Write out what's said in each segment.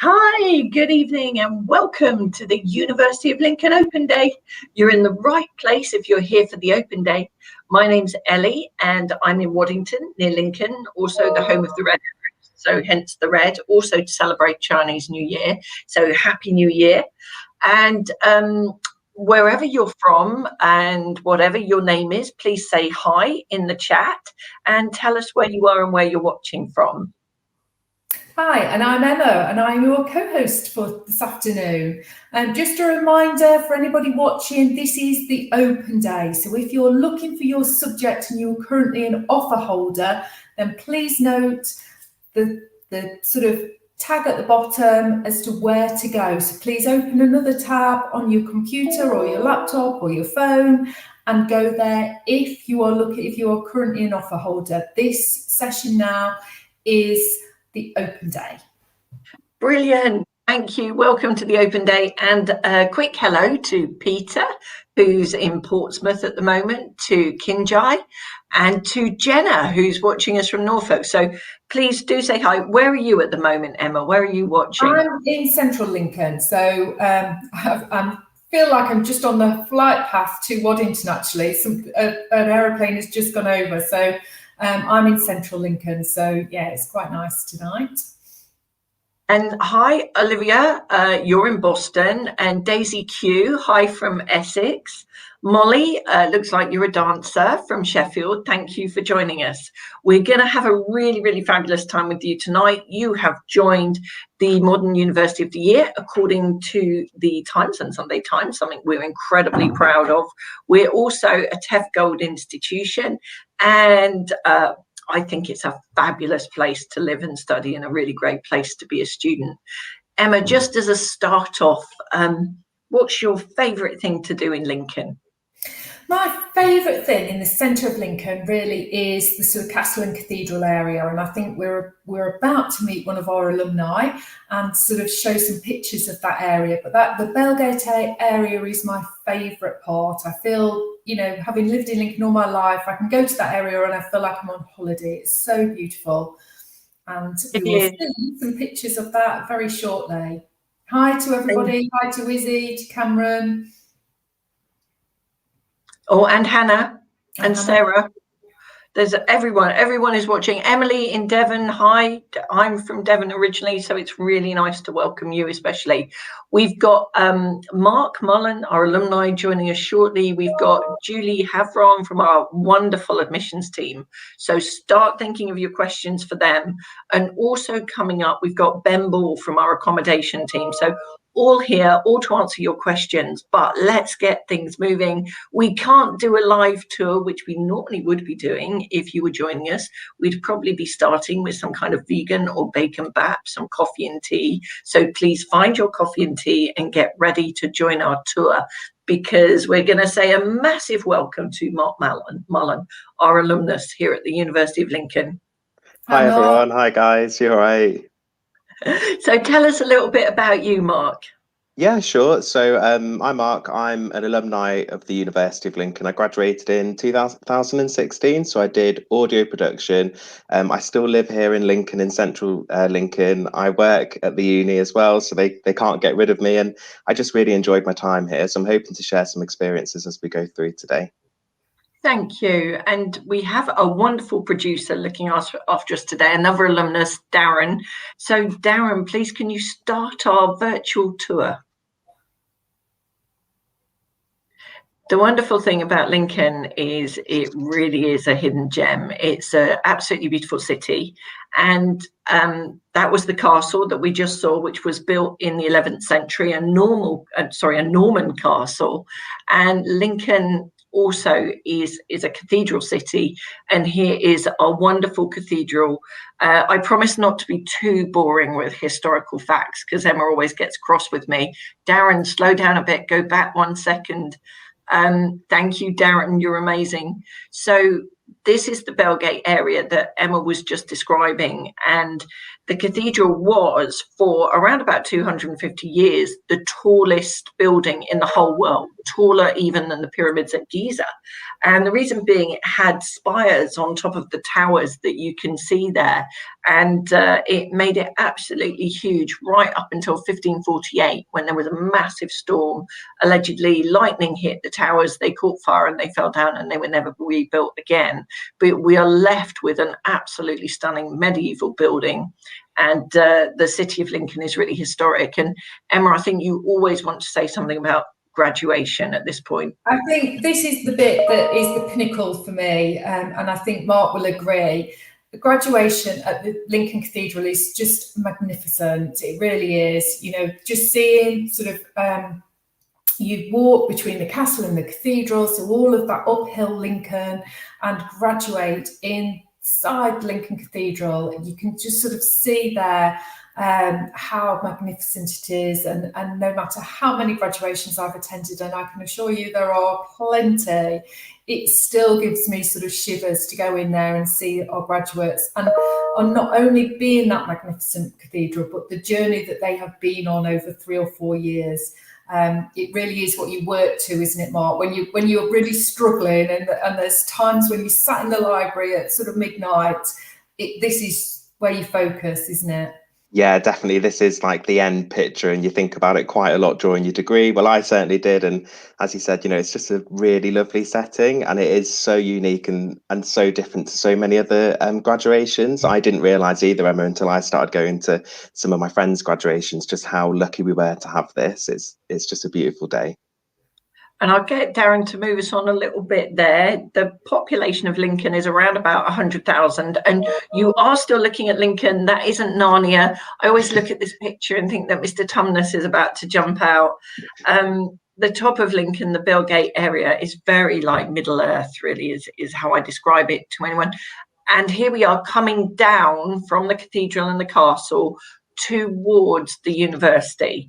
Hi, good evening and welcome to the University of Lincoln Open Day. You're in the right place if you're here for the Open Day. My name's Ellie and I'm in Waddington near Lincoln, also the home of the Red, so hence the red, also to celebrate Chinese New Year. So Happy New Year. And wherever you're from and whatever your name is, please say hi in the chat and tell us where you are and where you're watching from. Hi, and I'm Emma, and I'm your co-host for this afternoon. And just a reminder for anybody watching, this is the Open Day. So if you're looking for your subject and you're currently an offer holder, then please note the sort of tag at the bottom as to where to go. So please open another tab on your computer or your laptop or your phone and go there if you are currently an offer holder. This session now is the Open Day. Brilliant. Thank you. Welcome to the Open Day, and a quick hello to Peter, who's in Portsmouth at the moment, to Kinjai, and to Jenna, who's watching us from Norfolk. So please do say hi. Where are you at the moment, Emma? Where are you watching? I'm in central Lincoln, so I feel like I'm just on the flight path to Waddington, actually. An aeroplane has just gone over, so I'm in central Lincoln, so yeah, it's quite nice tonight. And hi, Olivia, you're in Boston, and Daisy Q, hi from Essex. Molly, looks like you're a dancer from Sheffield. Thank you for joining us. We're going to have a really, really fabulous time with you tonight. You have joined the Modern University of the Year according to the Times and Sunday Times, something we're incredibly proud of. We're also a TEF Gold institution, and I think it's a fabulous place to live and study and a really great place to be a student. Emma, just as a start off, what's your favourite thing to do in Lincoln? My favourite thing in the centre of Lincoln really is the sort of Castle and Cathedral area, and I think we're about to meet one of our alumni and sort of show some pictures of that area. But the Belgate area is my favourite part. I feel, having lived in Lincoln all my life, I can go to that area and I feel like I'm on holiday. It's so beautiful, and we will see some pictures of that very shortly. Hi to everybody. Hi to Izzy, to Cameron. Oh, and Hannah and Sarah. There's everyone is watching. Emily in Devon, hi. I'm from Devon originally, so it's really nice to welcome you especially. We've got Mark Mullen, our alumni, joining us shortly. We've got Julie Havron from our wonderful admissions team. So start thinking of your questions for them. And also coming up, we've got Ben Ball from our accommodation team. So all here, all to answer your questions, but let's get things moving. We can't do a live tour, which we normally would be doing if you were joining us. We'd probably be starting with some kind of vegan or bacon bap, some coffee and tea. So please find your coffee and tea and get ready to join our tour, because we're going to say a massive welcome to Mark Mullen, our alumnus here at the University of Lincoln. Hi everyone. Hi guys. You all right? So tell us a little bit about you, Mark. Yeah, sure. So I'm Mark. I'm an alumni of the University of Lincoln. I graduated in 2016, so I did audio production. I still live here in Lincoln, in central Lincoln. I work at the uni as well, so they can't get rid of me, and I just really enjoyed my time here. So I'm hoping to share some experiences as we go through today. Thank you. And we have a wonderful producer looking after us today, another alumnus, Darren. So Darren, please, can you start our virtual tour? The wonderful thing about Lincoln is it really is a hidden gem. It's an absolutely beautiful city. And that was the castle that we just saw, which was built in the 11th century, a Norman castle. And Lincoln also is a cathedral city, and here is a wonderful cathedral. I promise not to be too boring with historical facts, because Emma always gets cross with me. Darren, slow down a bit, go back 1 second. Thank you, Darren, you're amazing. So this is the Belgate area that Emma was just describing, and the cathedral was, for around about 250 years, the tallest building in the whole world, taller even than the pyramids at Giza. And the reason being, it had spires on top of the towers that you can see there. And it made it absolutely huge right up until 1548, when there was a massive storm. Allegedly, lightning hit the towers, they caught fire and they fell down, and they were never rebuilt again. But we are left with an absolutely stunning medieval building. And the city of Lincoln is really historic. And Emma, I think you always want to say something about graduation at this point. I think this is the bit that is the pinnacle for me, and I think Mark will agree. The graduation at the Lincoln Cathedral is just magnificent. It really is. You know, just seeing sort of you walk between the castle and the cathedral, so all of that uphill Lincoln, and graduate inside Lincoln Cathedral. You can just sort of see there how magnificent it is, and no matter how many graduations I've attended, and I can assure you there are plenty, it still gives me sort of shivers to go in there and see our graduates, and on not only being that magnificent cathedral, but the journey that they have been on over 3 or 4 years. It really is what you work to, isn't it, Mark? When you're really struggling, and there's times when you sat in the library at sort of midnight, this is where you focus, isn't it? Yeah, definitely. This is like the end picture, and you think about it quite a lot during your degree. Well, I certainly did. And as you said, you know, it's just a really lovely setting, and it is so unique and so different to so many other graduations. I didn't realise either, Emma, until I started going to some of my friends' graduations, just how lucky we were to have this. It's just a beautiful day. And I'll get Darren to move us on a little bit there. The population of Lincoln is around about 100,000. And you are still looking at Lincoln. That isn't Narnia. I always look at this picture and think that Mr. Tumnus is about to jump out. The top of Lincoln, the Bellgate area, is very like Middle Earth, really, is how I describe it to anyone. And here we are coming down from the cathedral and the castle towards the university.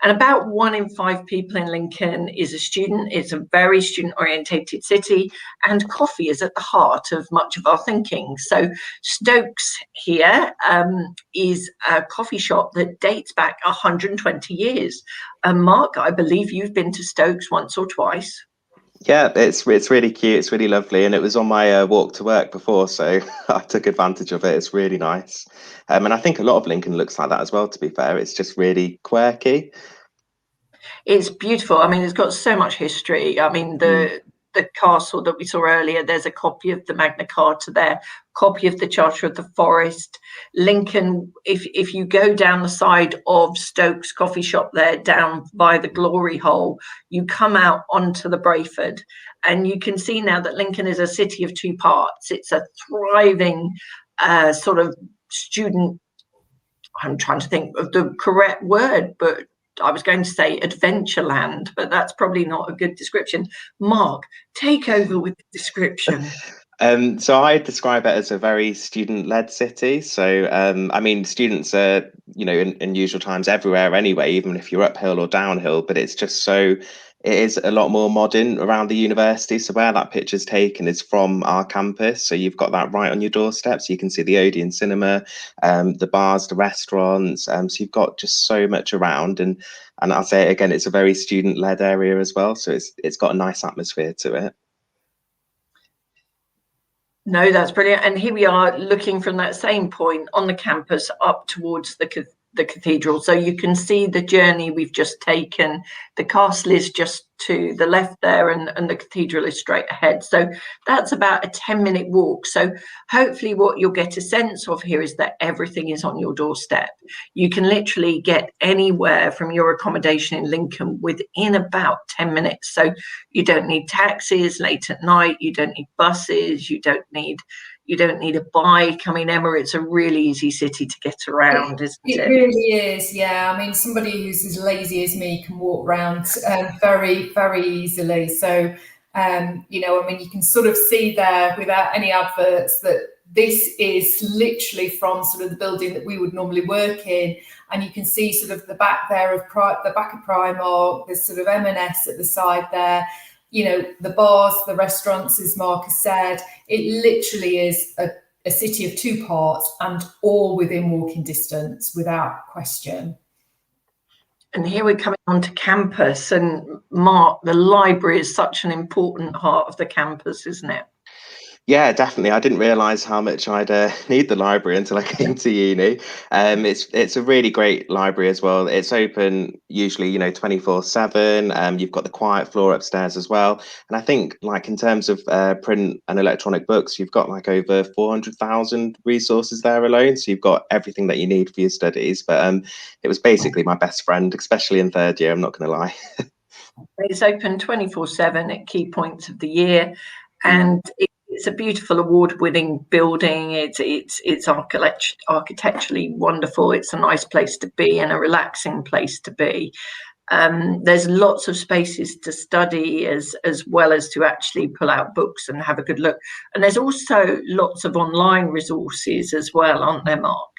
And about 1 in 5 people in Lincoln is a student. It's a very student-orientated city, and coffee is at the heart of much of our thinking. So Stokes here is a coffee shop that dates back 120 years. Mark, I believe you've been to Stokes once or twice. Yeah, it's really cute. It's really lovely, and it was on my walk to work before, so I took advantage of it. It's really nice, and I think a lot of Lincoln looks like that as well. To be fair, it's just really quirky. It's beautiful. I mean, it's got so much history. I mean, the castle that we saw earlier, there's a copy of the Magna Carta there, copy of the Charter of the Forest. Lincoln, if you go down the side of Stokes coffee shop there, down by the Glory Hole, you come out onto the Brayford, and you can see now that Lincoln is a city of 2 parts. It's a thriving sort of student, I'm trying to think of the correct word, but I was going to say Adventureland, but that's probably not a good description. Mark, take over with the description. So I describe it as a very student-led city. So, I mean, students are, you know, in usual times everywhere anyway, even if you're uphill or downhill, but it's just so, it is a lot more modern around the university. So where that picture's taken is from our campus. So you've got that right on your doorstep. So you can see the Odeon Cinema, the bars, the restaurants. So you've got just so much around. And I'll say it again, it's a very student-led area as well. So it's got a nice atmosphere to it. No, that's brilliant. And here we are looking from that same point on the campus up towards the cathedral. So you can see the journey we've just taken. The castle is just to the left there, and the cathedral is straight ahead. So that's about a 10-minute walk. So hopefully what you'll get a sense of here is that everything is on your doorstep. You can literally get anywhere from your accommodation in Lincoln within about 10 minutes. So you don't need taxis late at night. You don't need buses. You don't need a bike. I mean, Emma, it's a really easy city to get around, isn't it? It really is, yeah. I mean, somebody who's as lazy as me can walk around very, very easily. So, you know, I mean, you can sort of see there without any adverts that this is literally from sort of the building that we would normally work in. And you can see sort of the back there of the back of Primark, there's sort of M&S at the side there. You know, the bars, the restaurants, as Mark has said, it literally is a a city of two parts and all within walking distance without question. And here we're coming onto campus, and Mark, the library is such an important part of the campus, isn't it? Yeah, definitely. I didn't realise how much I'd need the library until I came to uni. It's a really great library as well. It's open usually, 24/7. You've got the quiet floor upstairs as well. And I think, like, in terms of print and electronic books, you've got like over 400,000 resources there alone. So you've got everything that you need for your studies. But it was basically my best friend, especially in third year. I'm not going to lie. It's open 24/7 at key points of the year, and it's a beautiful award-winning building. It's architecturally wonderful. It's a nice place to be and a relaxing place to be. There's lots of spaces to study as well as to actually pull out books and have a good look. And there's also lots of online resources as well, aren't there, Mark?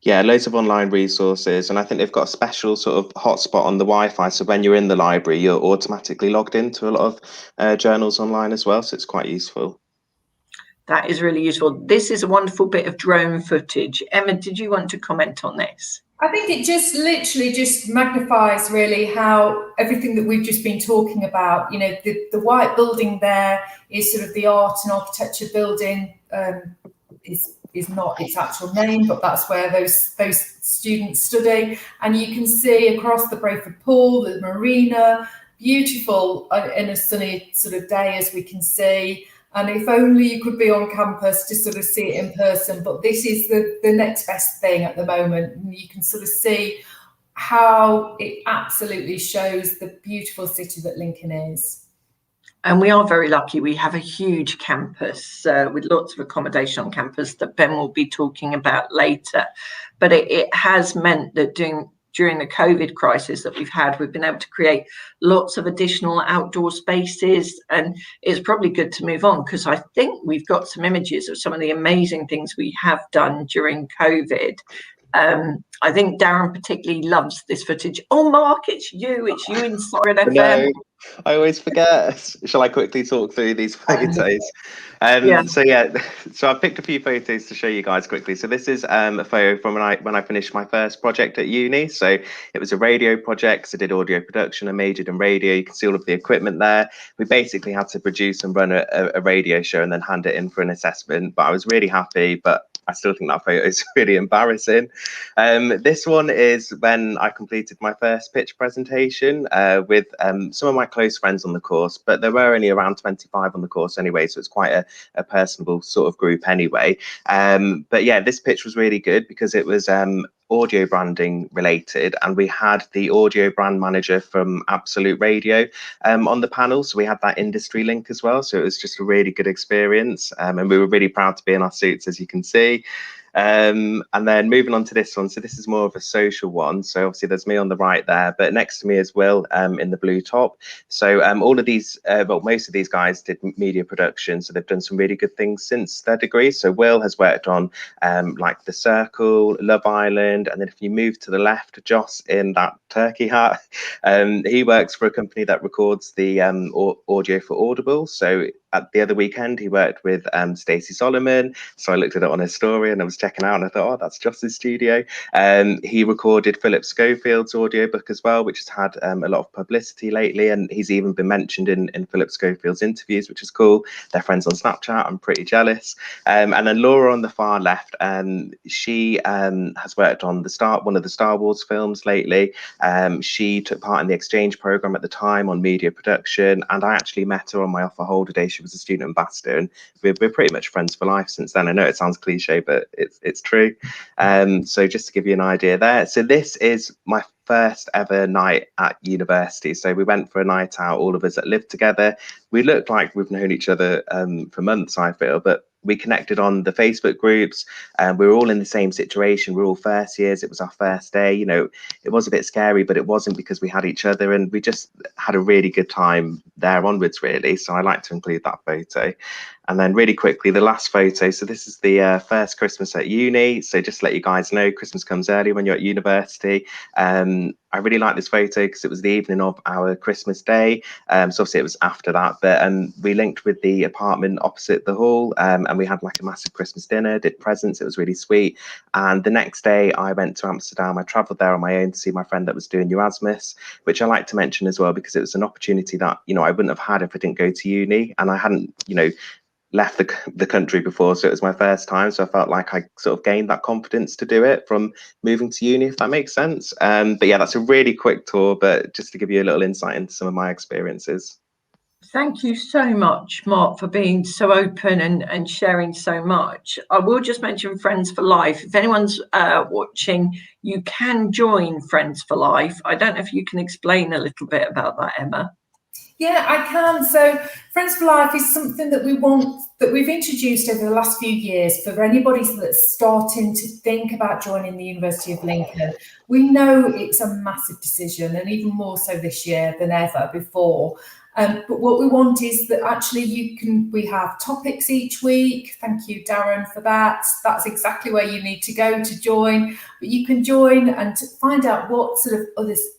Yeah, loads of online resources, and I think they've got a special sort of hotspot on the Wi-Fi. So when you're in the library, you're automatically logged into a lot of journals online as well. So it's quite useful. That is really useful. This is a wonderful bit of drone footage. Emma, did you want to comment on this? I think it just literally just magnifies really how everything that we've just been talking about, the white building there is sort of the art and architecture building, is not its actual name, but that's where those students study. And you can see across the Brayford Pool, the marina, beautiful in a sunny sort of day, as we can see. And if only you could be on campus to sort of see it in person, but this is the next best thing at the moment. And you can sort of see how it absolutely shows the beautiful city that Lincoln is. And we are very lucky. We have a huge campus with lots of accommodation on campus that Ben will be talking about later. But it has meant that during the COVID crisis that we've had, we've been able to create lots of additional outdoor spaces. And it's probably good to move on because I think we've got some images of some of the amazing things we have done during COVID. I think Darren particularly loves this footage. Oh, Mark, it's you in Siren FM. No, I always forget. Shall I quickly talk through these photos? Yeah. So I've picked a few photos to show you guys quickly. So this is a photo from when I finished my first project at uni. So it was a radio project. So I did audio production. I majored in radio. You can see all of the equipment there. We basically had to produce and run a radio show and then hand it in for an assessment. But I was really happy. But I still think that photo is really embarrassing. This one is when I completed my first pitch presentation with some of my close friends on the course, but there were only around 25 on the course anyway, so it's quite a personable sort of group anyway. But yeah, this pitch was really good because it was audio branding related, and we had the audio brand manager from Absolute Radio on the panel, so we had that industry link as well, so it was just a really good experience, and we were really proud to be in our suits, as you can see. And then moving on to this one, so this is more of a social one. So obviously there's me on the right there, but next to me is Will in the blue top. So all of these, well, most of these guys did media production, so they've done some really good things since their degree. So Will has worked on like The Circle, Love Island, and then if you move to the left, Joss in that turkey hat, he works for a company that records the audio for Audible. So at the other weekend, he worked with Stacey Solomon. So I looked at it on his story and I was checking out and I thought, oh, that's Joss's studio. He recorded Philip Schofield's audiobook as well, which has had a lot of publicity lately. And he's even been mentioned in Philip Schofield's interviews, which is cool. They're friends on Snapchat. I'm pretty jealous. And then Laura on the far left, she has worked on one of the Star Wars films lately. She took part in the exchange program at the time on media production. And I actually met her on my offer holder day. She was a student ambassador, and we're pretty much friends for life since then. I know it sounds cliche, but it's true. So just to give you an idea there. So this is my first ever night at university. So we went for a night out, all of us that lived together. We looked like we've known each other for months, I feel, but we connected on the Facebook groups, and we were all in the same situation. We were all first years. It was our first day. You know, it was a bit scary, but it wasn't because we had each other, and we just had a really good time there onwards, really. So I like to include that photo. And then really quickly, the last photo. So this is the first Christmas at uni. So just to let you guys know, Christmas comes early when you're at university. I really like this photo because it was the evening of our Christmas day. So obviously it was after that, but we linked with the apartment opposite the hall, and we had like a massive Christmas dinner, did presents. It was really sweet. And the next day I went to Amsterdam. I travelled there on my own to see my friend that was doing Erasmus, which I like to mention as well because it was an opportunity that, you know, I wouldn't have had if I didn't go to uni, and I hadn't, you know, left the country before, so it was my first time, so I felt like I sort of gained that confidence to do it from moving to uni, if that makes sense. But yeah, that's a really quick tour, but just to give you a little insight into some of my experiences. Thank you so much, Mark, for being so open and sharing so much. I will just mention Friends for Life. If anyone's watching, you can join Friends for Life. I don't know if you can explain a little bit about that, Emma. Yeah, I can. So Friends for Life is something that we've introduced over the last few years for anybody that's starting to think about joining the University of Lincoln. We know it's a massive decision, and even more so this year than ever before. But what we want is that actually we have topics each week. Thank you, Darren, for that. That's exactly where you need to go to join. But you can join and find out what sort of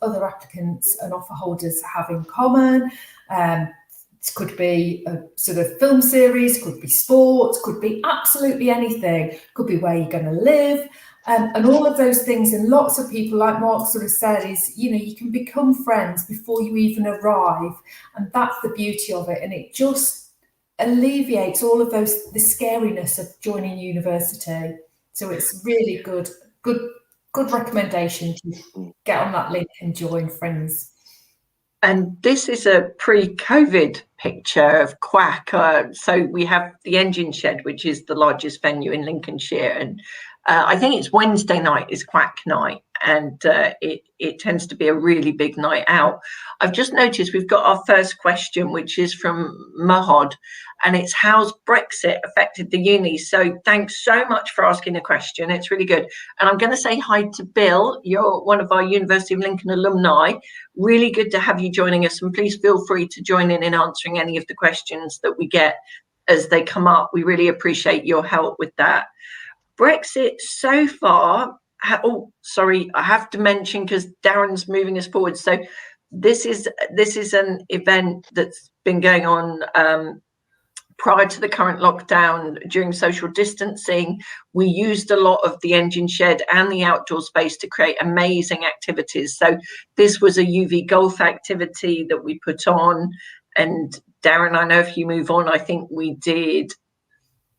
other applicants and offer holders have in common. It could be a sort of film series, could be sports, could be absolutely anything, could be where you're going to live. And all of those things, and lots of people, like Mark sort of said, is, you know, you can become friends before you even arrive. And that's the beauty of it. And it just alleviates all of the scariness of joining university. So it's really good recommendation to get on that link and join Friends. And this is a pre-COVID picture of Quack. So we have the Engine Shed, which is the largest venue in Lincolnshire, and I think it's Wednesday night is Quack night, and it tends to be a really big night out. I've just noticed we've got our first question, which is from Mahod, and it's how's Brexit affected the uni? So thanks so much for asking a question. It's really good. And I'm going to say hi to Bill. You're one of our University of Lincoln alumni. Really good to have you joining us, and please feel free to join in answering any of the questions that we get as they come up. We really appreciate your help with that. Brexit so far, oh, sorry, I have to mention because Darren's moving us forward. So this is an event that's been going on prior to the current lockdown. During social distancing, we used a lot of the Engine Shed and the outdoor space to create amazing activities. So this was a UV golf activity that we put on. And Darren, I know if you move on, I think we did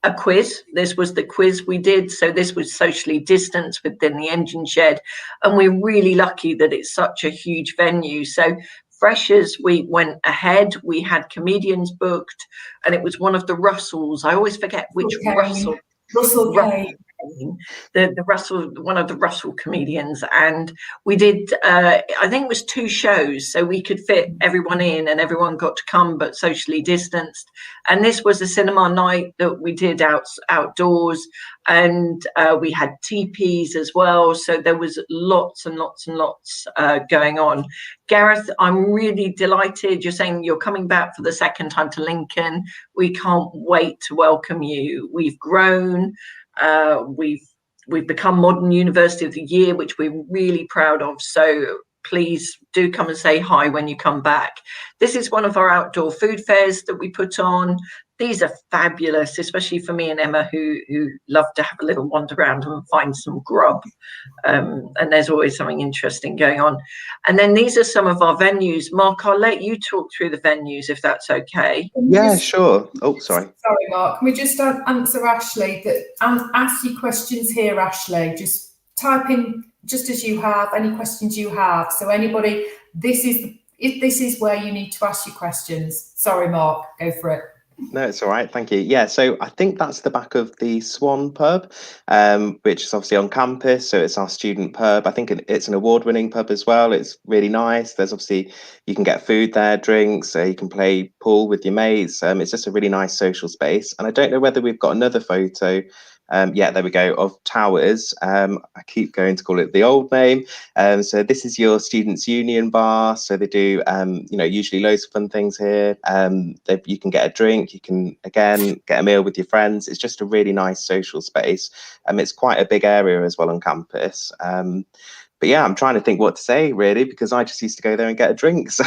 a quiz. This was the quiz we did. So this was socially distanced within the Engine Shed. And we're really lucky that it's such a huge venue. So freshers, we went ahead. We had comedians booked, and it was one of the Russells. I always forget which Russell. Russell Kane. The Russell, one of the Russell comedians, and we did I think it was 2 shows, so we could fit everyone in and everyone got to come but socially distanced. And this was a cinema night that we did outdoors, and we had teepees as well, so there was lots and lots and lots going on. Gareth, I'm really delighted you're saying you're coming back for the second time to Lincoln. We can't wait to welcome you. We've grown. We've become Modern University of the Year, which we're really proud of. So please do come and say hi when you come back. This is one of our outdoor food fairs that we put on. These are fabulous, especially for me and Emma, who love to have a little wander around and find some grub. And there's always something interesting going on. And then these are some of our venues. Mark, I'll let you talk through the venues if that's okay. Yeah, sure. Oh, sorry. Sorry, Mark. Can we just answer Ashley? Ask your questions here, Ashley. Just type in just as you have any questions you have. So anybody, this is where you need to ask your questions. Sorry, Mark. Go for it. No, it's all right. Thank you. Yeah, so I think that's the back of the Swan pub, which is obviously on campus. So it's our student pub. I think it's an award-winning pub as well. It's really nice. There's obviously, you can get food there, drinks, you can play pool with your mates. It's just a really nice social space. And I don't know whether we've got another photo Yeah, there we go, of Towers. I keep going to call it the old name. So this is your Students' Union bar. So they do, you know, usually loads of fun things here. You can get a drink, you can, again, get a meal with your friends. It's just a really nice social space. It's quite a big area as well on campus. But yeah, I'm trying to think what to say, really, because I just used to go there and get a drink. So,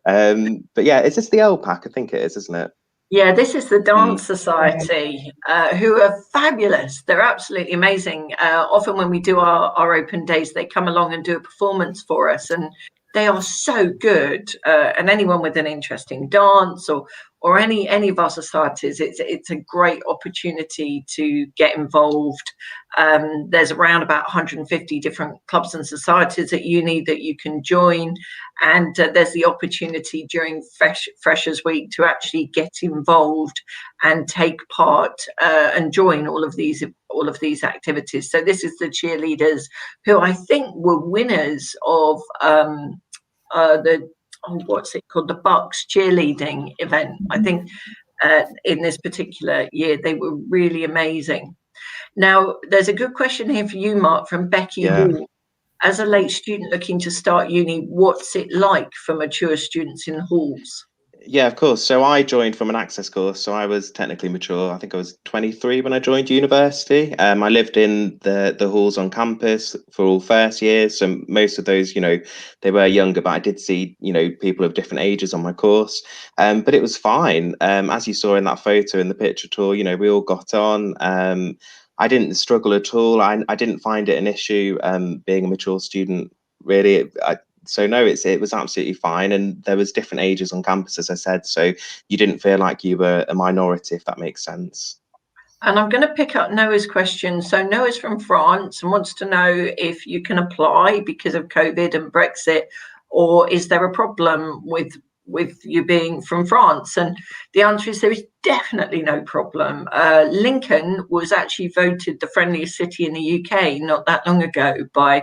but yeah, it's just the LPAC, I think it is, isn't it? Yeah, this is the Dance Society, who are fabulous. They're absolutely amazing. Often when we do our open days, they come along and do a performance for us, and they are so good. And anyone with an interest in dance or any of our societies, it's a great opportunity to get involved. There's around about 150 different clubs and societies at uni that you can join, and there's the opportunity during Freshers Week to actually get involved and take part and join all of these activities. So this is the cheerleaders who I think were winners of what's it called, the Bucks cheerleading event. I think in this particular year they were really amazing. Now, there's a good question here for you, Mark, from Becky Hall. As a late student looking to start uni, what's it like for mature students in halls? Yeah, of course. So I joined from an access course. So I was technically mature. I think I was 23 when I joined university. I lived in the halls on campus for all first years. So most of those, you know, they were younger, but I did see, you know, people of different ages on my course. But it was fine. As you saw in that photo in the picture tour, you know, we all got on. I didn't struggle at all. I didn't find it an issue being a mature student, really. So no, it was absolutely fine, and there was different ages on campus, as I said, so you didn't feel like you were a minority, if that makes sense. And I'm going to pick up Noah's question. So Noah's from France and wants to know if you can apply because of COVID and Brexit, or is there a problem with you being from France? And the answer is there is definitely no problem. Lincoln was actually voted the friendliest city in the UK not that long ago by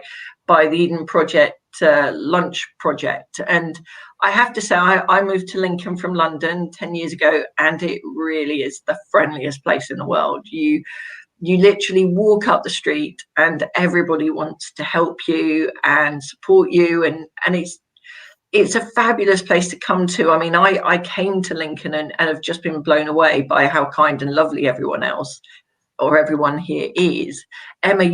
the Eden Project lunch project. And I have to say, I moved to Lincoln from London 10 years ago, and it really is the friendliest place in the world. You literally walk up the street and everybody wants to help you and support you, and it's a fabulous place to come to. I mean, I came to Lincoln and have just been blown away by how kind and lovely everyone here is. Emma,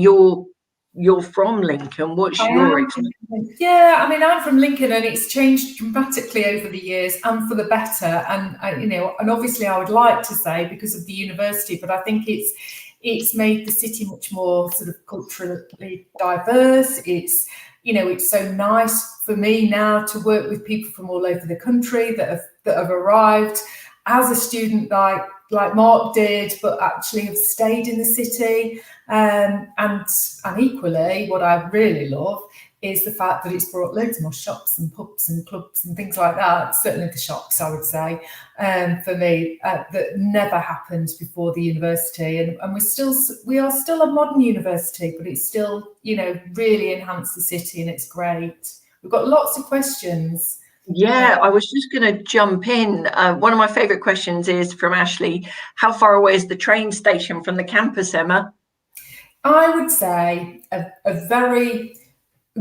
you're from Lincoln. What's your experience? Yeah, I mean, I'm from Lincoln, and it's changed dramatically over the years, and for the better. And you know, and obviously, I would like to say because of the university, but I think it's made the city much more sort of culturally diverse. It's, you know, it's so nice for me now to work with people from all over the country that have arrived as a student, like Mark did, but actually have stayed in the city. And equally, what I really love is the fact that it's brought loads more shops and pubs and clubs and things like that. Certainly the shops, I would say, for me, that never happened before the university. And we are still a modern university, but it's still, you know, really enhanced the city, and it's great. We've got lots of questions. Yeah, I was just going to jump in. One of my favourite questions is from Ashley. How far away is the train station from the campus, Emma? I would say a very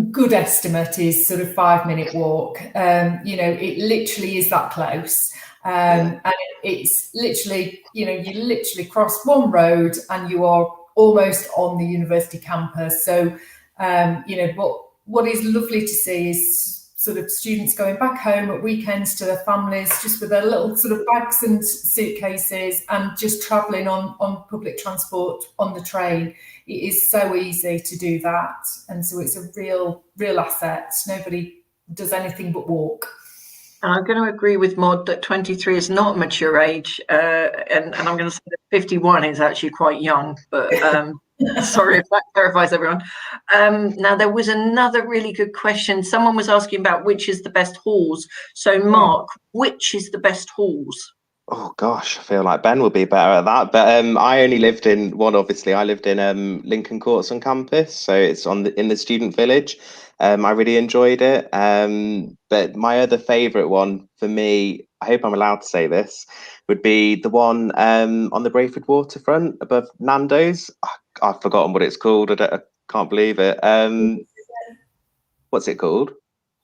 good estimate is sort of 5-minute walk. You know, it literally is that close. And it's literally, you know, you literally cross one road and you are almost on the university campus. So, you know, but what is lovely to see is sort of students going back home at weekends to their families, just with their little sort of bags and suitcases, and just travelling on public transport on the train. It is so easy to do that, and so it's a real asset. Nobody does anything but walk. I'm going to agree with Maud that 23 is not a mature age, and I'm going to say that 51 is actually quite young, but sorry if that terrifies everyone. Now, there was another really good question. Someone was asking about which is the best halls. So, Mark, which is the best halls? Oh gosh, I feel like Ben would be better at that. But I only lived in one. Obviously, I lived in Lincoln Courts on campus, so it's in the student village. I really enjoyed it. But my other favourite one for me, I hope I'm allowed to say this, would be the one on the Brayford waterfront above Nando's. I've forgotten what it's called. I can't believe it. What's it called?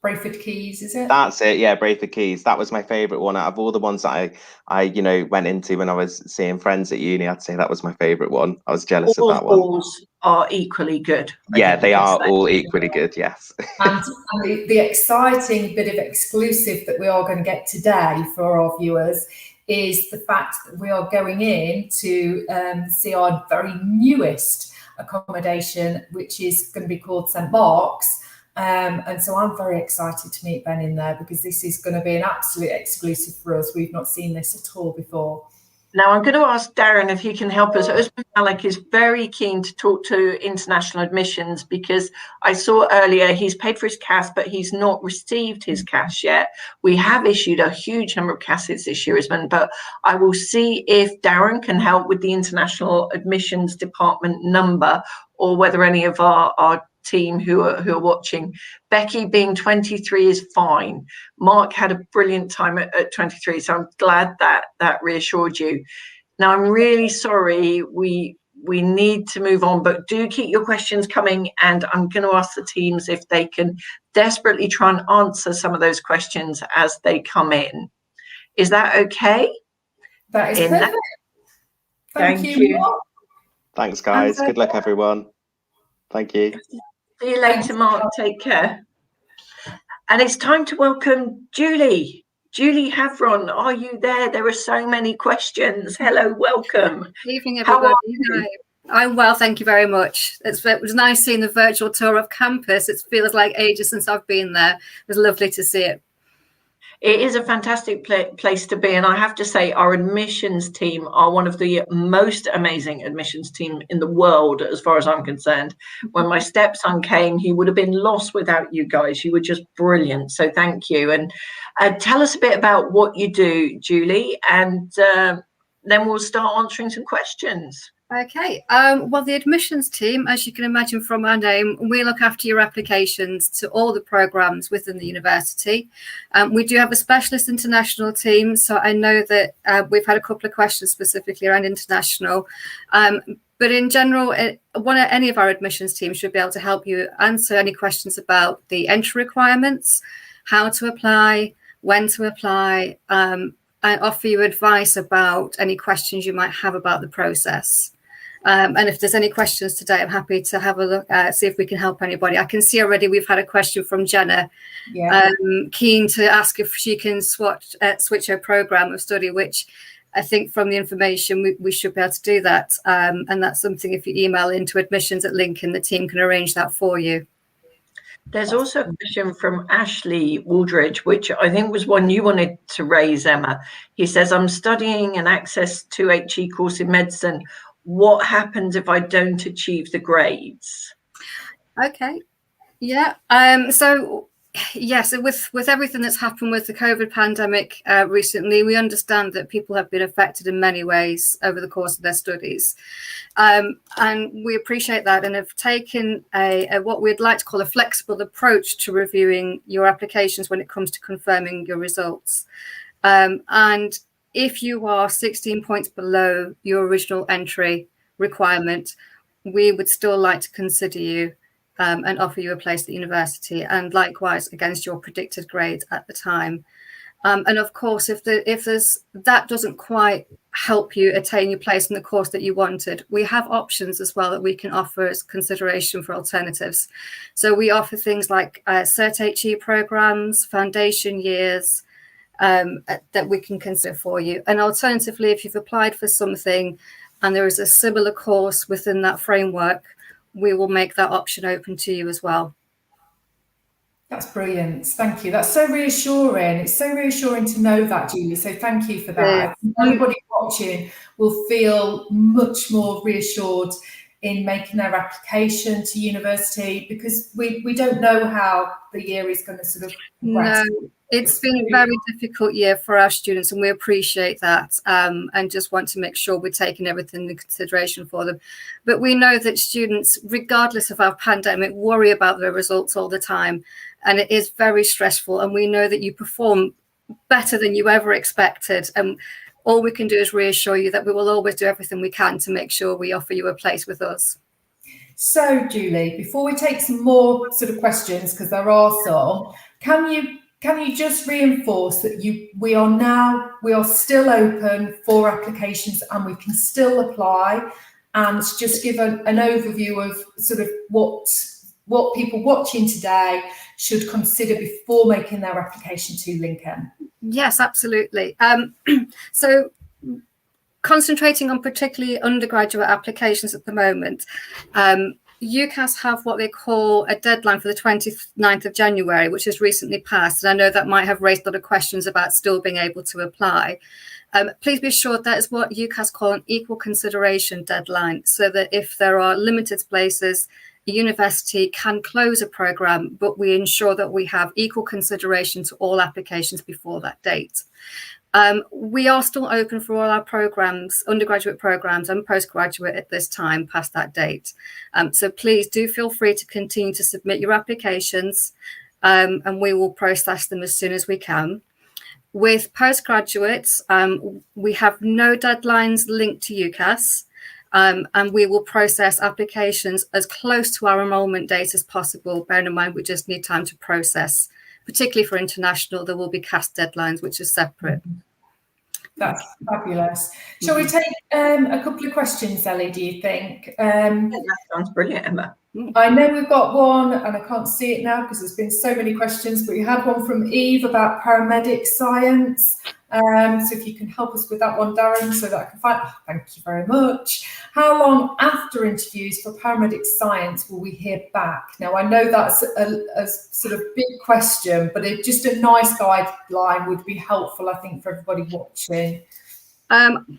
Brayford Keys, is it? That's it. Yeah, Brayford Keys. That was my favourite one out of all the ones that I went into when I was seeing friends at uni. I'd say that was my favourite one. I was jealous of All that one. halls are equally good. I Yeah, think they we can are say. all equally good. Yes. And the exciting bit of exclusive that we are going to get today for our viewers is the fact that we are going in to see our very newest accommodation, which is going to be called St Mark's. And so I'm very excited to meet Ben in there, because this is going to be an absolute exclusive for us. We've not seen this at all before. Now, I'm going to ask Darren if he can help us. Usman Malik is very keen to talk to international admissions, because I saw earlier he's paid for his CAS, but he's not received his CAS yet. We have issued a huge number of CASs this year, Usman, but I will see if Darren can help with the international admissions department number, or whether any of our team who are watching. Becky being 23 is fine. Mark had a brilliant time at 23, so I'm glad that reassured you. Now, I'm really sorry, we need to move on, but do keep your questions coming, and I'm going to ask the teams if they can desperately try and answer some of those questions as they come in. Is that okay? That is perfect. Thank you, Mark. Thanks, guys. Good luck, everyone. Thank you. See you later, Mark. Take care. And it's time to welcome Julie. Julie Havron, are you there? There are so many questions. Hello, welcome. Good evening, everybody. How are you? I'm well, thank you very much. It was nice seeing the virtual tour of campus. It feels like ages since I've been there. It was lovely to see it. It is a fantastic place to be, and I have to say our admissions team are one of the most amazing admissions team in the world, as far as I'm concerned. When my stepson came, he would have been lost without you guys. You were just brilliant, so thank you. And tell us a bit about what you do, Julie, and then we'll start answering some questions. Okay, well, the admissions team, as you can imagine from our name, we look after your applications to all the programs within the university. We do have a specialist international team, so I know that we've had a couple of questions specifically around international. But in general, any of our admissions teams should be able to help you answer any questions about the entry requirements, how to apply, when to apply, and offer you advice about any questions you might have about the process. And if there's any questions today, I'm happy to have a look, see if we can help anybody. I can see already we've had a question from Jenna, keen to ask if she can switch her program of study, which I think from the information we should be able to do that. And that's something, if you email into admissions at Lincoln, the team can arrange that for you. There's also a question from Ashley Wooldridge, which I think was one you wanted to raise, Emma. He says, I'm studying an Access 2HE course in medicine. What happens if I don't achieve the grades? Okay. Yeah. So with everything that's happened with the COVID pandemic recently, we understand that people have been affected in many ways over the course of their studies. And we appreciate that, and have taken a what we'd like to call a flexible approach to reviewing your applications when it comes to confirming your results. And if you are 16 points below your original entry requirement, we would still like to consider you and offer you a place at the university, and likewise against your predicted grades at the time. And of course, if that doesn't quite help you attain your place in the course that you wanted, we have options as well that we can offer as consideration for alternatives. So we offer things like Cert HE programs, foundation years, that we can consider for you. And alternatively, if you've applied for something and there is a similar course within that framework, we will make that option open to you as well. That's brilliant. Thank you. That's so reassuring. It's so reassuring to know that, Julie. So thank you for that. Yeah. Anybody watching will feel much more reassured in making their application to university, because we don't know how the year is going to sort of progress. No, it's been a very difficult year for our students, and we appreciate that, and just want to make sure we're taking everything into consideration for them. But we know that students, regardless of our pandemic, worry about their results all the time, and it is very stressful. And we know that you perform better than you ever expected. And all we can do is reassure you that we will always do everything we can to make sure we offer you a place with us. So, Julie, before we take some more sort of questions, because there are some, can you just reinforce that we are still open for applications and we can still apply, and just give an overview of sort of what people watching today should consider before making their application to Lincoln? Yes, absolutely. So concentrating on particularly undergraduate applications at the moment, UCAS have what they call a deadline for the 29th of January, which has recently passed. And I know that might have raised a lot of questions about still being able to apply. Please be assured that is what UCAS call an equal consideration deadline, so that if there are limited places, a university can close a programme, but we ensure that we have equal consideration to all applications before that date. We are still open for all our programmes, undergraduate programmes and postgraduate at this time past that date. So please do feel free to continue to submit your applications, and we will process them as soon as we can. With postgraduates, we have no deadlines linked to UCAS, and we will process applications as close to our enrolment date as possible. Bearing in mind, we just need time to process. Particularly for international, there will be CAS deadlines, which are separate. That's fabulous. Shall we take a couple of questions, Ellie, do you think? That sounds brilliant, Emma. I know we've got one, and I can't see it now because there's been so many questions, but we had one from Eve about paramedic science. So if you can help us with that one, Darren, so that I can find. Oh, thank you very much. How long after interviews for paramedic science will we hear back? Now, I know that's a sort of big question, but just a nice guideline would be helpful, I think, for everybody watching.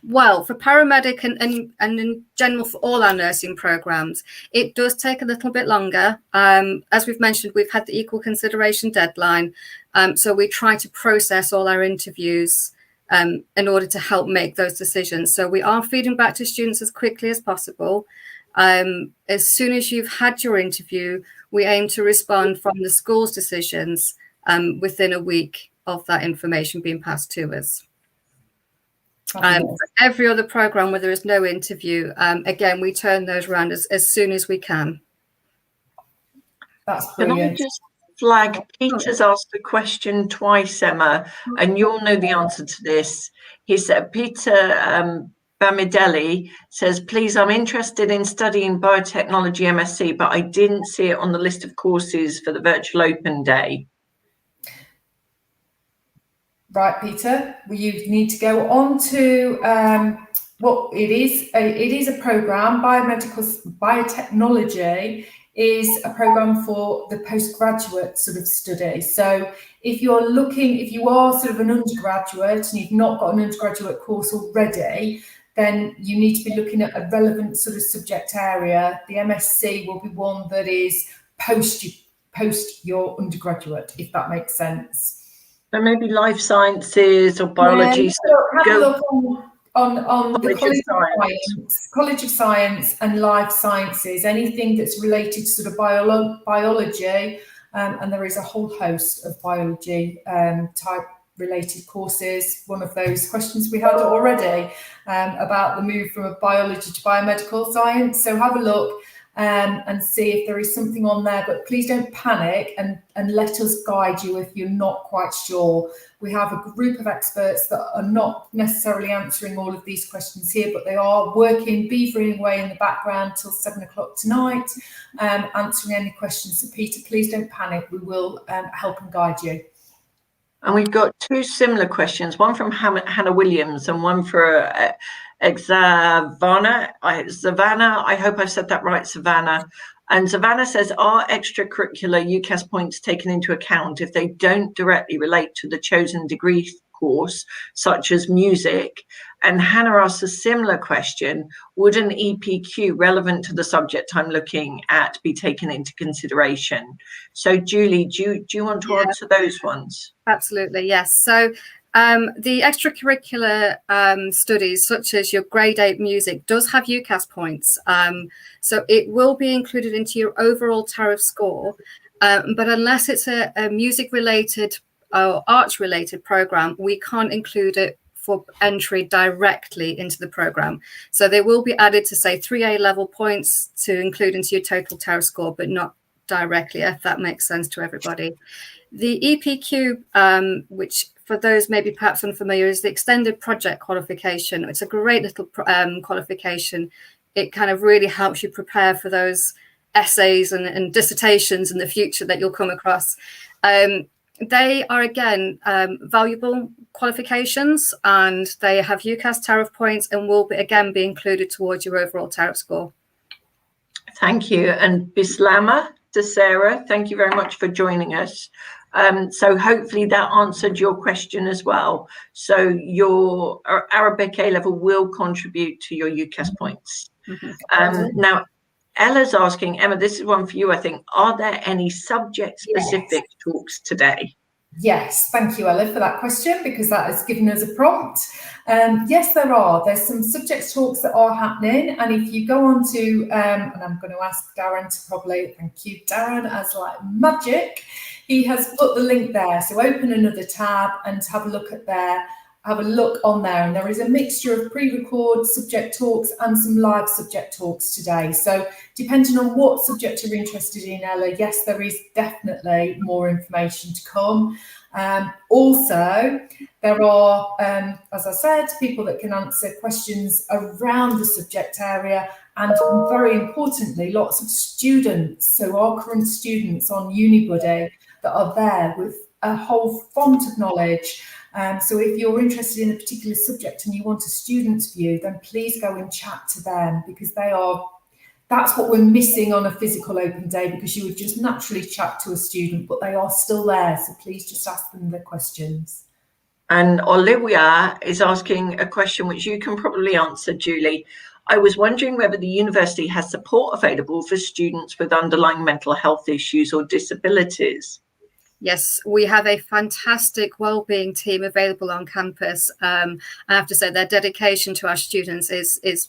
Well, for paramedic and in general for all our nursing programs, it does take a little bit longer. As we've mentioned, we've had the equal consideration deadline. So we try to process all our interviews in order to help make those decisions. So we are feeding back to students as quickly as possible. As soon as you've had your interview, we aim to respond from the school's decisions within a week of that information being passed to us. For every other program where there is no interview, again, we turn those around as soon as we can. That's brilliant. Can I just flag, Peter's asked a question twice, Emma, and you'll know the answer to this. He said, Peter Bamidelli says, please, I'm interested in studying biotechnology MSc, but I didn't see it on the list of courses for the virtual open day. Right, Peter, well, you need to go on to what it is. It is a program. Biomedical Biotechnology is a program for the postgraduate sort of study. So if you are sort of an undergraduate and you've not got an undergraduate course already, then you need to be looking at a relevant sort of subject area. The MSc will be one that is post your undergraduate, if that makes sense. So maybe life sciences or biology. Yeah, so have a look on the College of Science and Life Sciences, anything that's related to sort of biology, and there is a whole host of biology type related courses. One of those questions we had already about the move from biology to biomedical science. So have a look and see if there is something on there, but please don't panic and let us guide you if you're not quite sure. We have a group of experts that are not necessarily answering all of these questions here, but they are working, beavering away in the background till 7 o'clock tonight, answering any questions. So Peter, please don't panic. We will help and guide you. And we've got two similar questions, one from Hannah Williams and one for Savannah. I hope I said that right, Savannah. And Savannah says, are extracurricular UCAS points taken into account if they don't directly relate to the chosen degree course, such as music? And Hannah asks a similar question, would an EPQ relevant to the subject I'm looking at be taken into consideration? So Julie, do you want to answer those ones? Absolutely, yes. So the extracurricular studies, such as your grade 8 music, does have UCAS points. So it will be included into your overall tariff score. But unless it's a music-related or arts related program, we can't include it for entry directly into the program. So they will be added to, say, 3A level points to include into your total TARA score, but not directly, if that makes sense to everybody. The EPQ, which for those maybe perhaps unfamiliar, is the extended project qualification. It's a great little qualification. It kind of really helps you prepare for those essays and dissertations in the future that you'll come across. They are, again, valuable qualifications, and they have UCAS tariff points and will, again, be included towards your overall tariff score. Thank you. And Bislama to Sarah, thank you very much for joining us. So hopefully that answered your question as well. So your Arabic A level will contribute to your UCAS points. Now, Ella's asking, Emma, this is one for you, I think. Are there any subject-specific talks today? Yes, thank you, Ella, for that question, because that has given us a prompt. Yes, there are. There's some subject talks that are happening. And if you go on to, and I'm going to ask Darren to probably, thank you, Darren, as like magic, he has put the link there. So open another tab and have a look at there. Have a look on there, and there is a mixture of pre-record subject talks and some live subject talks today. So depending on what subject you're interested in, Ella, yes, there is definitely more information to come. Also, there are, as I said, people that can answer questions around the subject area, and very importantly, lots of students, so our current students on Unibuddy that are there with a whole font of knowledge. So if you're interested in a particular subject and you want a student's view, then please go and chat to them, because that's what we're missing on a physical open day, because you would just naturally chat to a student, but they are still there. So please just ask them the questions. And Olivia is asking a question which you can probably answer, Julie. I was wondering whether the university has support available for students with underlying mental health issues or disabilities. Yes, we have a fantastic wellbeing team available on campus. I have to say their dedication to our students is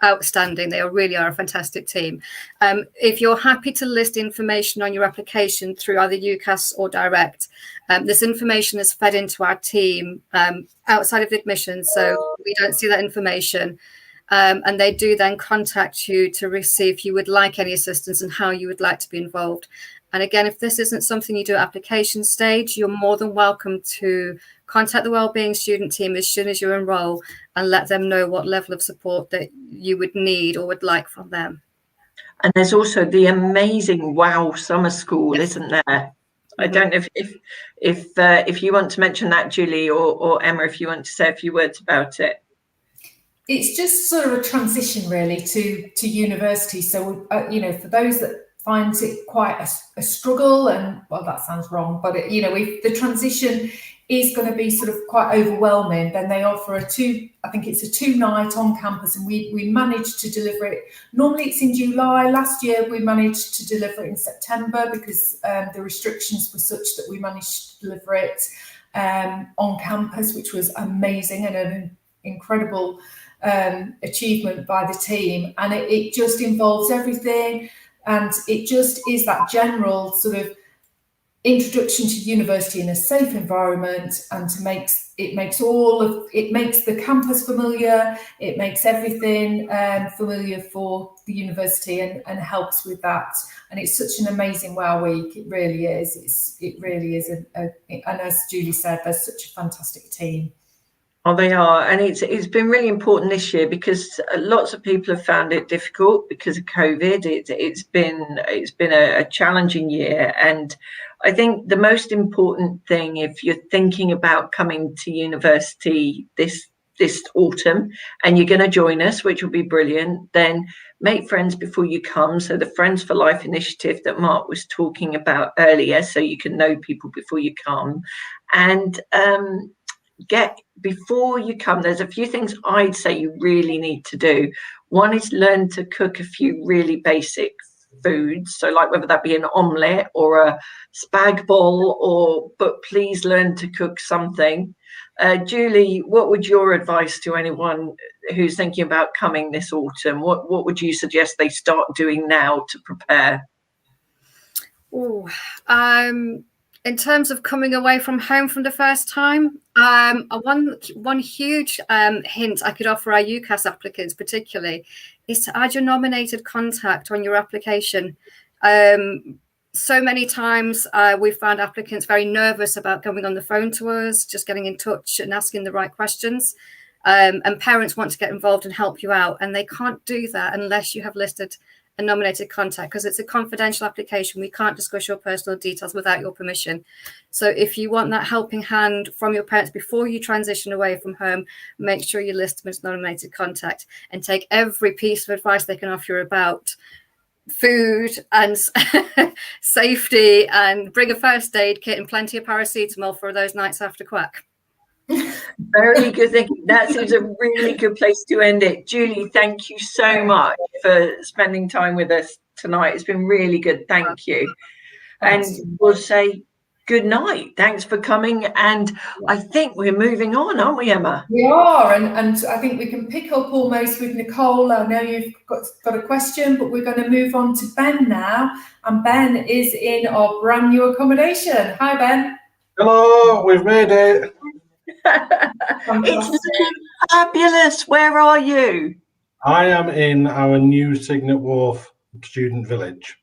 outstanding. They really are a fantastic team. If you're happy to list information on your application through either UCAS or direct, this information is fed into our team outside of admissions, so we don't see that information. And they do then contact you to receive if you would like any assistance and how you would like to be involved. And again, if this isn't something you do at application stage, you're more than welcome to contact the wellbeing student team as soon as you enroll and let them know what level of support that you would need or would like from them. And there's also the amazing WOW Summer School, yes, isn't there? Mm-hmm. I don't know if you want to mention that, Julie, or Emma, if you want to say a few words about it. It's just sort of a transition really to university. So, for those that finds it quite a struggle, and well, that sounds wrong, but if the transition is going to be sort of quite overwhelming, then they offer I think it's a 2-night on campus, and we managed to deliver it. Normally it's in July. Last year we managed to deliver it in September because the restrictions were such that we managed to deliver it on campus, which was amazing and an incredible achievement by the team. And it just involves everything. And it just is that general sort of introduction to university in a safe environment, and it makes the campus familiar. It makes everything familiar for the university and helps with that. And it's such an amazing WOW week. It really is. It really is. And as Julie said, there's such a fantastic team. Oh, they are. And it's been really important this year because lots of people have found it difficult because of COVID. It's been a challenging year. And I think the most important thing, if you're thinking about coming to university this autumn and you're going to join us, which will be brilliant, then make friends before you come. So the Friends for Life initiative that Mark was talking about earlier, so you can know people before you come. And before you come, there's a few things I'd say you really need to do. One is learn to cook a few really basic foods, so like whether that be an omelette or a spag bol, but please learn to cook something. Julie, what would your advice to anyone who's thinking about coming this autumn? What would you suggest they start doing now to prepare? In terms of coming away from home from the first time, one huge hint I could offer our UCAS applicants particularly is to add your nominated contact on your application. So many times we've found applicants very nervous about going on the phone to us, just getting in touch and asking the right questions. And parents want to get involved and help you out, and they can't do that unless you have listed a nominated contact, because it's a confidential application. We can't discuss your personal details without your permission. So if you want that helping hand from your parents before you transition away from home, make sure you list them as nominated contact and take every piece of advice they can offer you about food and safety, and bring a first aid kit and plenty of paracetamol for those nights after quack. Very good thinking. That seems a really good place to end it. Julie, thank you so much for spending time with us tonight. It's been really good. Thank you. And we'll say good night. Thanks for coming. And I think we're moving on, aren't we, Emma? We are, and I think we can pick up almost with Nicole. I know you've got a question, but we're going to move on to Ben now. And Ben is in our brand new accommodation. Hi, Ben. Hello, we've made it. It's fabulous. Where are you? I am in our new Signet Wharf student village.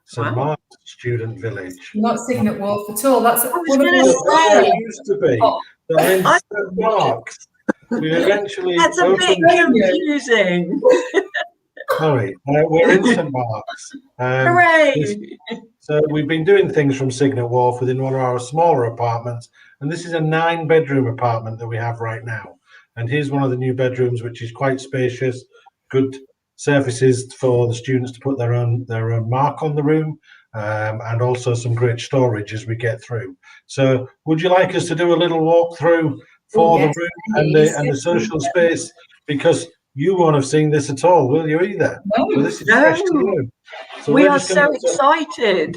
St. Mark's Student Village. Not Signet Wharf at all. That's what it used to be. So in St. Mark's, we eventually. That's a bit confusing. Sorry, we're in St. Mark's. Hooray! So we've been doing things from Signet Wharf within one of our smaller apartments, and this is a 9-bedroom apartment that we have right now. And here's one of the new bedrooms, which is quite spacious, good surfaces for the students to put their own mark on the room, and also some great storage as we get through. So would you like us to do a little walkthrough for the room and the social space? Because you won't have seen this at all, will you, either? No. So this is fresh to you. So we are so excited.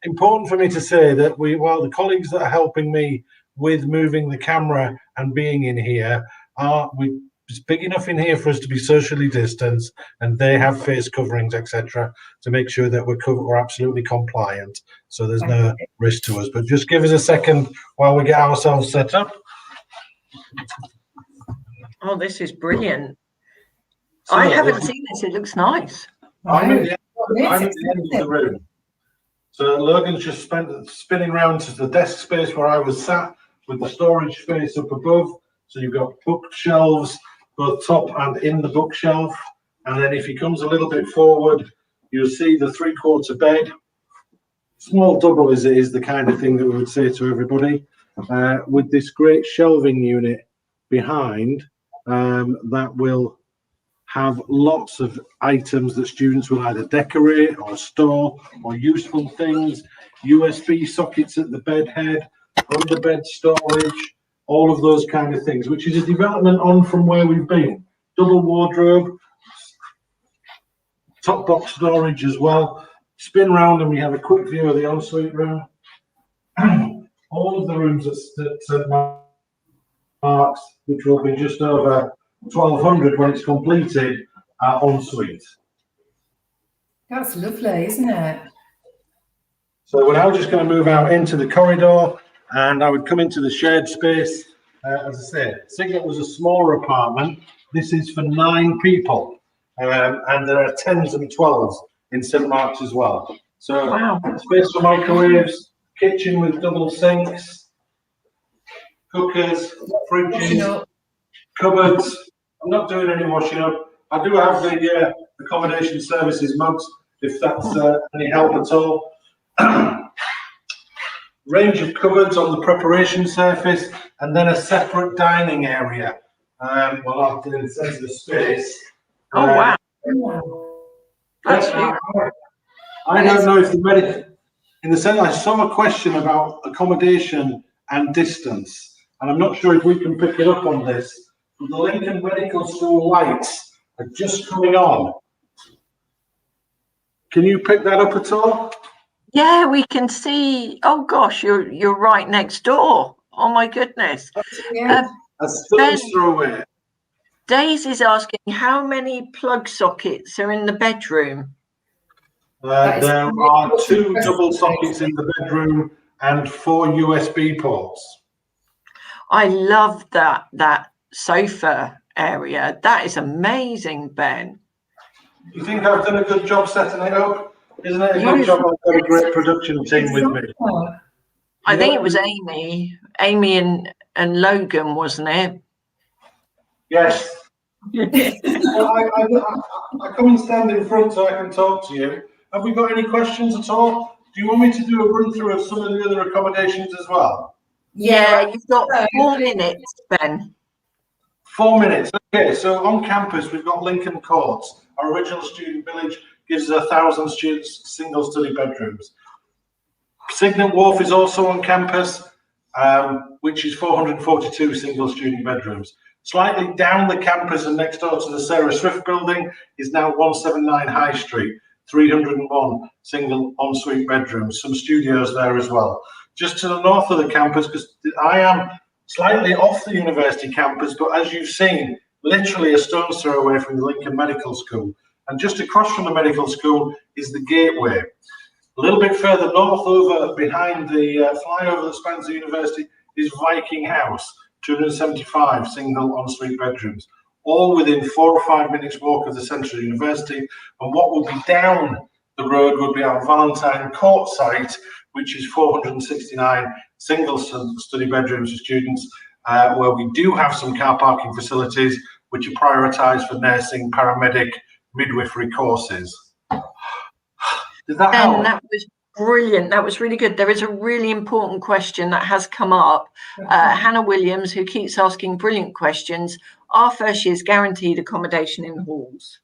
Important for me to say that while the colleagues that are helping me with moving the camera and being in here it's big enough in here for us to be socially distanced, and they have face coverings, etc., to make sure that we're absolutely compliant. So there's no risk to us. But just give us a second while we get ourselves set up. Oh, this is brilliant. So, I haven't seen this. It looks nice. I'm at the end of the room. So Logan's just spinning around to the desk space where I was sat, with the storage space up above. So you've got bookshelves, both top and in the bookshelf. And then if he comes a little bit forward, you'll see the 3/4 bed. Small double is the kind of thing that we would say to everybody. With this great shelving unit behind, that will have lots of items that students will either decorate or store, or useful things, USB sockets at the bed head, under bed storage, all of those kind of things, which is a development on from where we've been. Double wardrobe, top box storage as well. Spin round and we have a quick view of the ensuite room. All of the rooms at St. Mark's, which will be just over 1,200 when it's completed, are ensuite. That's lovely, isn't it? So we're now just going to move out into the corridor, and I would come into the shared space. As I said, Signet was a smaller apartment. This is for 9 people, and there are 10s and 12s in St. Mark's as well. So space for microwaves, kitchen with double sinks, cookers, fridges, cupboards. I'm not doing any washing up. I do have the accommodation services mugs, if that's any help at all. Range of cupboards on the preparation surface, and then a separate dining area. Well, after the sense of the space. Oh wow! That's I don't know if the medical, in the sense, I saw a question about accommodation and distance, and I'm not sure if we can pick it up on this. But the Lincoln Medical School lights are just coming on. Can you pick that up at all? Yeah, we can see. Oh gosh, you're right next door. Oh my goodness. That's stone's throw away. Daisy's asking how many plug sockets are in the bedroom. There are 2 double sockets in the bedroom and 4 USB ports. I love that sofa area. That is amazing, Ben. You think I've done a good job setting it up? Isn't it a good job? I've got a great production team with me. I think it was Amy and Logan, wasn't it? Yes. I come and stand in front so I can talk to you. Have we got any questions at all? Do you want me to do a run through of some of the other accommodations as well? Yeah, you've got 4 minutes, Ben. 4 minutes. Okay, so on campus we've got Lincoln Courts. Our original student village gives us 1,000 students, single study bedrooms. Signet Wharf is also on campus, which is 442 single student bedrooms. Slightly down the campus and next door to the Sarah Swift building is now 179 High Street, 301 single ensuite bedrooms, some studios there as well. Just to the north of the campus, because I am slightly off the university campus, but as you've seen, literally a stone's throw away from the Lincoln Medical School. And just across from the medical school is the Gateway. A little bit further north, over behind the flyover that spans the university, is Viking House, 275 single ensuite bedrooms, all within 4 or 5 minutes walk of the centre of the university. And what will be down the road would be our Valentine Court site, which is 469 single study bedrooms for students, where we do have some car parking facilities which are prioritised for nursing, paramedic, midwifery courses. Did that help? And that was brilliant. That was really good. There is a really important question that has come up. Hannah Williams, who keeps asking brilliant questions. Are first years guaranteed accommodation in halls?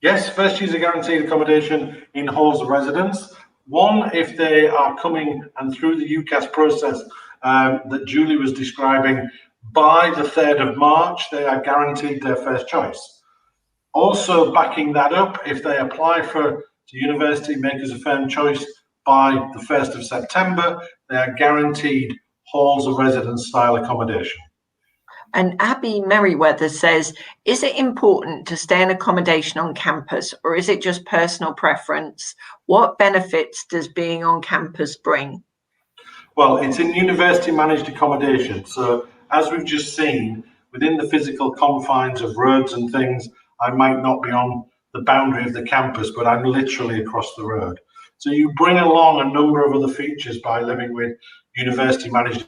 Yes, first years are guaranteed accommodation in halls of residence. One, if they are coming and through the UCAS process that Julie was describing, by the 3rd of March, they are guaranteed their first choice. Also backing that up, if they apply for the university, make as a firm choice by the 1st of September, they are guaranteed halls of residence style accommodation. And Abby Merriweather says, is it important to stay in accommodation on campus, or is it just personal preference? What benefits does being on campus bring? Well, it's in university managed accommodation. So as we've just seen, within the physical confines of roads and things, I might not be on the boundary of the campus, but I'm literally across the road. So you bring along a number of other features by living with university managed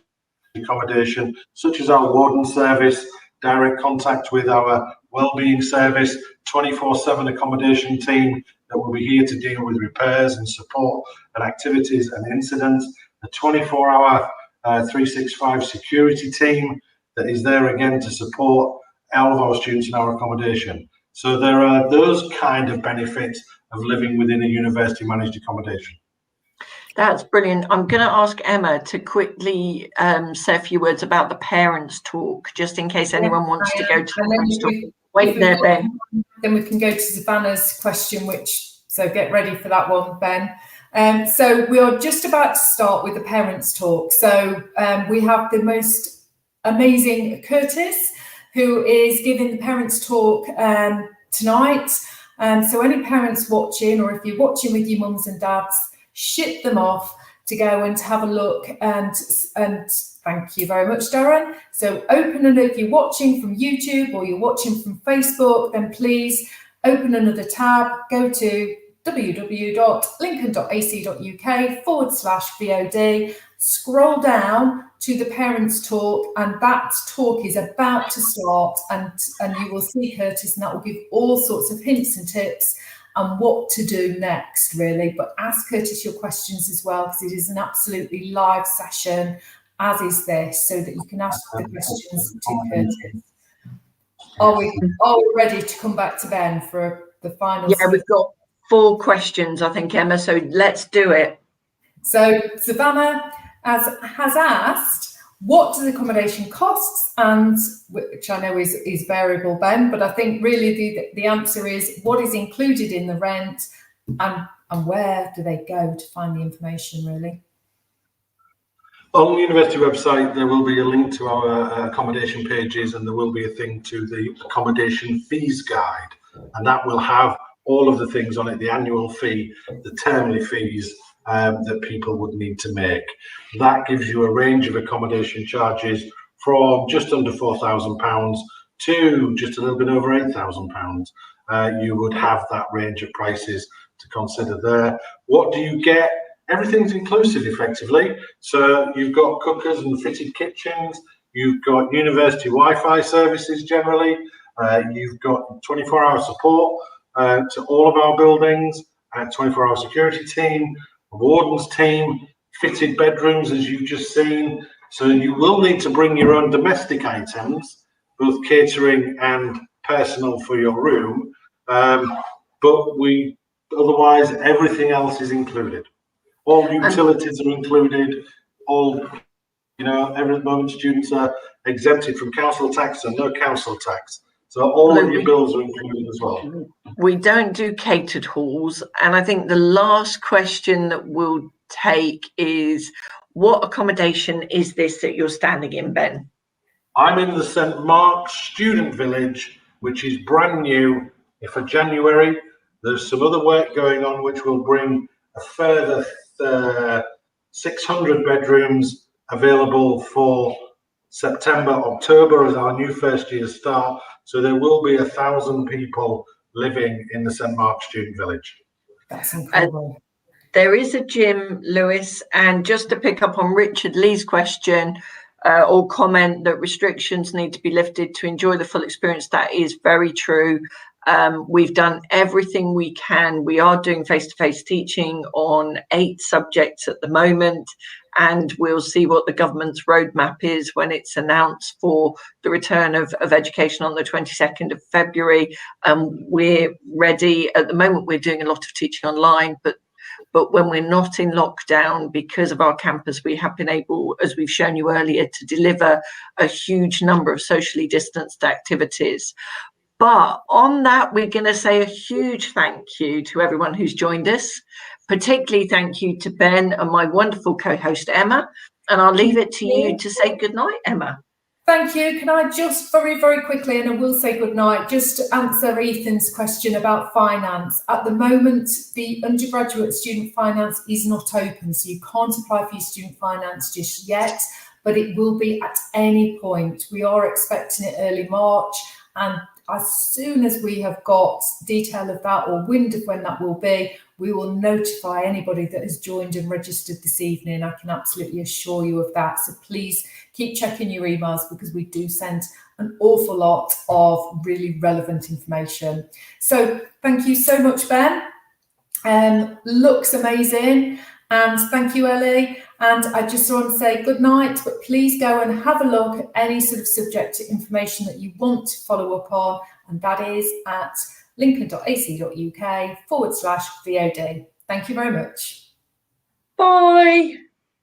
accommodation, such as our warden service, direct contact with our wellbeing service, 24/7 accommodation team that will be here to deal with repairs and support and activities and incidents, a 24-hour 365 security team that is there again to support all of our students in our accommodation. So there are those kind of benefits of living within a university managed accommodation. That's brilliant. I'm going to ask Emma to quickly say a few words about the parents' talk, just in case anyone wants to go to the parents' talk. Wait there, Ben. Then we can go to Savannah's question, so get ready for that one, Ben. So we are just about to start with the parents' talk. So we have the most amazing Curtis, who is giving the parents' talk tonight. So any parents watching, or if you're watching with your mums and dads, ship them off to go and have a look, and thank you very much, Darren. So if you're watching from YouTube or you're watching from Facebook, then please open another tab, go to www.lincoln.ac.uk/VOD, scroll down to the parents' talk, and that talk is about to start, and you will see Curtis, and that will give all sorts of hints and tips and what to do next, really. But ask Curtis your questions as well, because it is an absolutely live session, as is this, so that you can ask the questions to Curtis. Are we ready to come back to Ben for the final? Yeah, we've got 4 questions, I think, Emma, so let's do it. So Savannah has asked, what does accommodation costs, and which I know is variable, Ben, but I think really the answer is what is included in the rent, and where do they go to find the information, really? On the university website, there will be a link to our accommodation pages, and there will be a thing to the accommodation fees guide, and that will have all of the things on it, the annual fee, the termly fees, that people would need to make. That gives you a range of accommodation charges from just under £4,000 to just a little bit over £8,000. You would have that range of prices to consider there. What do you get? Everything's inclusive effectively. So you've got cookers and fitted kitchens, you've got university Wi-Fi services generally, you've got 24-hour support to all of our buildings, 24-hour security team, a warden's team, fitted bedrooms as you've just seen. So you will need to bring your own domestic items, both catering and personal for your room, but otherwise everything else is included. All utilities are included. Every moment students are exempted from council tax and no council tax. So all of your bills are included as well. We don't do catered halls. And I think the last question that we'll take is, what accommodation is this that you're standing in, Ben? I'm in the St. Mark's Student Village, which is brand new for January. There's some other work going on which will bring a further 600 bedrooms available for September, October as our new first year start. So there will be 1,000 people living in the St. Mark's Student Village. That's incredible. There is a gym, Lewis, and just to pick up on Richard Lee's question or comment that restrictions need to be lifted to enjoy the full experience, that is very true. We've done everything we can. We are doing face-to-face teaching on 8 subjects at the moment, and we'll see what the government's roadmap is when it's announced for the return of education on the 22nd of February. We're ready. At the moment, we're doing a lot of teaching online, but when we're not in lockdown, because of our campus, we have been able, as we've shown you earlier, to deliver a huge number of socially distanced activities. But on that, we're going to say a huge thank you to everyone who's joined us. Particularly thank you to Ben and my wonderful co-host, Emma. And I'll leave it to you to say goodnight, Emma. Thank you. Can I just very, very quickly, and I will say goodnight, just answer Ethan's question about finance. At the moment, the undergraduate student finance is not open, so you can't apply for your student finance just yet, but it will be at any point. We are expecting it early March, and as soon as we have got detail of that or wind of when that will be, we will notify anybody that has joined and registered this evening. I can absolutely assure you of that. So please keep checking your emails, because we do send an awful lot of really relevant information. So thank you so much, Ben. Looks amazing. And thank you, Ellie. And I just want to say good night, but please go and have a look at any sort of subject information that you want to follow up on. And that is at lincoln.ac.uk/VOD. Thank you very much. Bye.